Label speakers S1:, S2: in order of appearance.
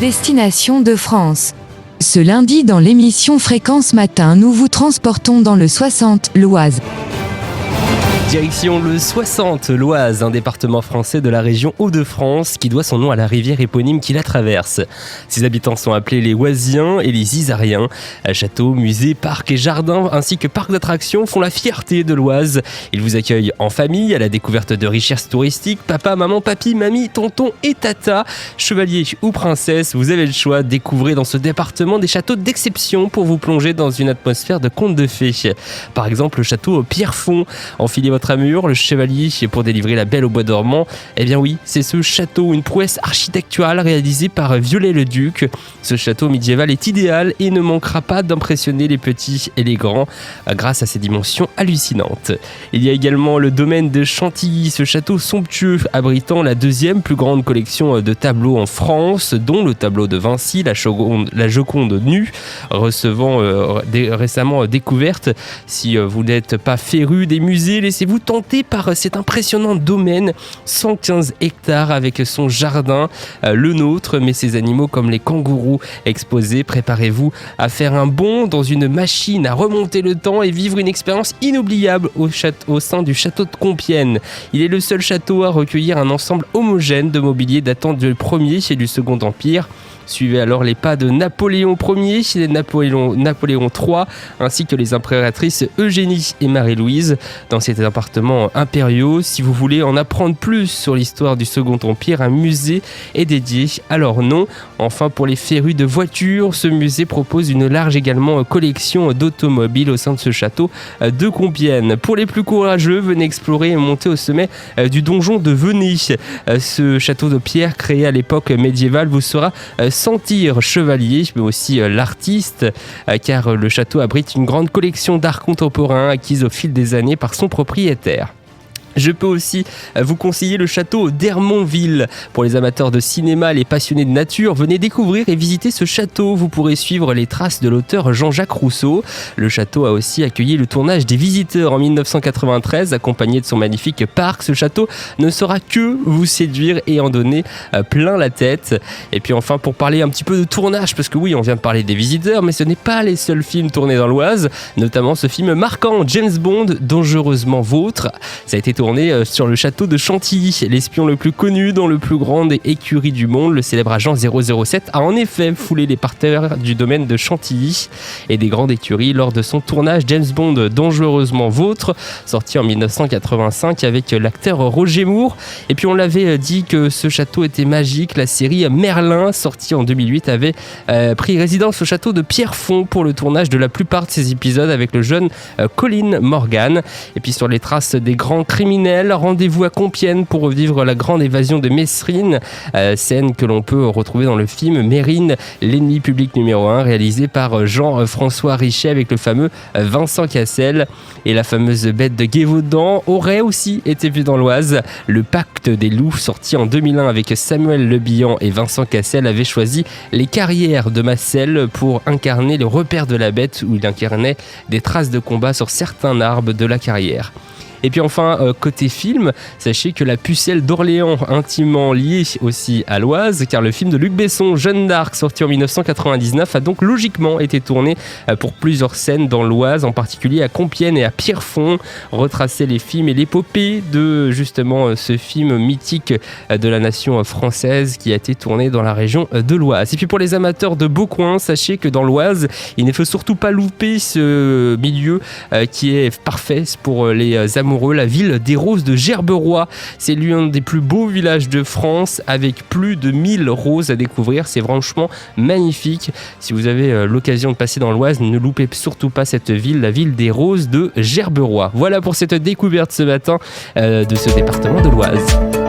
S1: Destination de France. Ce lundi dans l'émission Fréquence Matin, nous vous transportons dans le 60, l'Oise.
S2: Direction le 60, l'Oise, un département français de la région Hauts-de-France qui doit son nom à la rivière éponyme qui la traverse. Ses habitants sont appelés les Oisiens et les Isariens. Châteaux, musées, parcs et jardins ainsi que parcs d'attractions font la fierté de l'Oise. Ils vous accueillent en famille à la découverte de richesses touristiques. Papa, maman, papy, mamie, tonton et tata, chevalier ou princesse, vous avez le choix. Découvrez dans ce département des châteaux d'exception pour vous plonger dans une atmosphère de conte de fées. Par exemple, le château Pierrefonds. Enfilez votre armure, le chevalier pour délivrer la belle au bois dormant. Eh bien oui, c'est ce château, une prouesse architecturale réalisée par Viollet-le-Duc. Ce château médiéval est idéal et ne manquera pas d'impressionner les petits et les grands grâce à ses dimensions hallucinantes. Il y a également le domaine de Chantilly, ce château somptueux abritant la deuxième plus grande collection de tableaux en France, dont le tableau de Vinci, la Joconde nue, recevant récemment découverte. Si vous n'êtes pas féru des musées, laissez-vous tenter par cet impressionnant domaine, 115 hectares avec son jardin, le nôtre, mais ses animaux comme les kangourous exposés. Préparez-vous à faire un bond dans une machine, à remonter le temps et vivre une expérience inoubliable au sein du château de Compiègne. Il est le seul château à recueillir un ensemble homogène de mobilier datant du 1er et du Second Empire. Suivez alors les pas de Napoléon Ier, Napoléon III, ainsi que les impératrices Eugénie et Marie-Louise dans ces appartements impériaux. Si vous voulez en apprendre plus sur l'histoire du Second Empire, un musée est dédié à leur nom. Enfin, pour les férus de voitures, ce musée propose une large également collection d'automobiles au sein de ce château de Compiègne. Pour les plus courageux, venez explorer et monter au sommet du donjon de Venise. Ce château de pierre créé à l'époque médiévale vous sera sentir chevalier, mais aussi l'artiste, car le château abrite une grande collection d'art contemporain acquise au fil des années par son propriétaire. Je peux aussi vous conseiller le château d'Hermonville. Pour les amateurs de cinéma, les passionnés de nature, venez découvrir et visiter ce château. Vous pourrez suivre les traces de l'auteur Jean-Jacques Rousseau. Le château a aussi accueilli le tournage des Visiteurs en 1993, accompagné de son magnifique parc. Ce château ne saura que vous séduire et en donner plein la tête. Et puis enfin, pour parler un petit peu de tournage, parce que oui, on vient de parler des Visiteurs, mais ce n'est pas les seuls films tournés dans l'Oise, notamment ce film marquant, James Bond, Dangereusement Vôtre. Ça a été tourné sur le château de Chantilly. L'espion le plus connu dans le plus grande écurie du monde, le célèbre agent 007, a en effet foulé les parterres du domaine de Chantilly et des grandes écuries lors de son tournage James Bond Dangereusement Vôtre, sorti en 1985 avec l'acteur Roger Moore. Et puis on l'avait dit que ce château était magique. La série Merlin, sortie en 2008, avait pris résidence au château de Pierrefonds pour le tournage de la plupart de ses épisodes avec le jeune Colin Morgan. Et puis sur les traces des grands criminels, rendez-vous à Compiègne pour revivre la grande évasion de Messrine, scène que l'on peut retrouver dans le film Mérine, l'ennemi public numéro 1, réalisé par Jean-François Richet avec le fameux Vincent Cassel. Et la fameuse bête de Gévaudan aurait aussi été vue dans l'Oise. Le Pacte des loups, sorti en 2001 avec Samuel Le Bihan et Vincent Cassel, avait choisi les carrières de Massel pour incarner le repère de la bête, où il incarnait des traces de combat sur certains arbres de la carrière. Et puis enfin, côté film, sachez que La Pucelle d'Orléans, intimement liée aussi à l'Oise, car le film de Luc Besson, Jeanne d'Arc, sorti en 1999, a donc logiquement été tourné pour plusieurs scènes dans l'Oise, en particulier à Compiègne et à Pierrefonds. Retracer les films et l'épopée de justement ce film mythique de la nation française qui a été tourné dans la région de l'Oise. Et puis pour les amateurs de beaux coins, sachez que dans l'Oise, il ne faut surtout pas louper ce milieu qui est parfait pour les amoureux. La ville des Roses de Gerberoy, c'est l'un des plus beaux villages de France avec plus de 1000 roses à découvrir. C'est franchement magnifique. Si vous avez l'occasion de passer dans l'Oise, ne loupez surtout pas cette ville, la ville des Roses de Gerberoy. Voilà pour cette découverte ce matin de ce département de l'Oise.